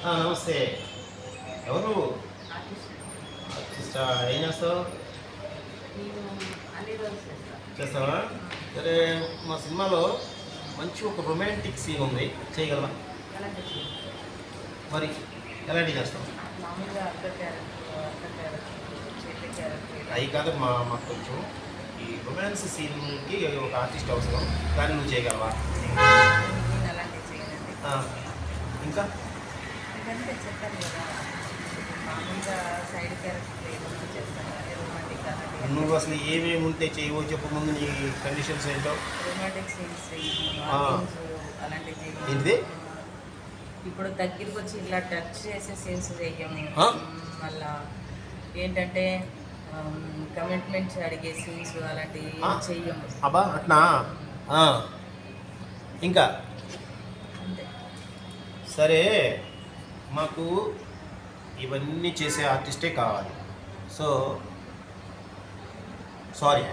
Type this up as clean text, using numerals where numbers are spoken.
నమస్తే. ఎవరు? ఆర్టిస్టా? ఏం చేస్తావు? చేస్తావా? సరే, మా సినిమాలో మంచి ఒక రొమాంటిక్ సీన్ ఉంది, చేయగలవా? మరి ఎలాంటివి చేస్తావు? అవి కాదు, మాకు కొంచెం ఈ రొమాన్స్ సీన్కి ఒక ఆర్టిస్ట్ అవసరం, కానీ నువ్వు చేయగలవా? ఇంకా నువ్వు అసలు ఏమేమి ఉంటే చేయవో చెప్పు, ముందు నీ కండిషన్స్ ఏంటో. ఏంటిది? ఇప్పుడు దగ్గరికి వచ్చి ఇలా టచ్ చేసే సీన్స్ చెయ్యము. మళ్ళా ఏంటంటే కమిట్మెంట్స్ అడిగే సీన్స్ అలాంటివి చెయ్యము. అబ్బా అట్నా? ఇంకా సరే, మాకు ఇవన్నీ చేసే ఆర్టిస్టే కావాలి. So sorry.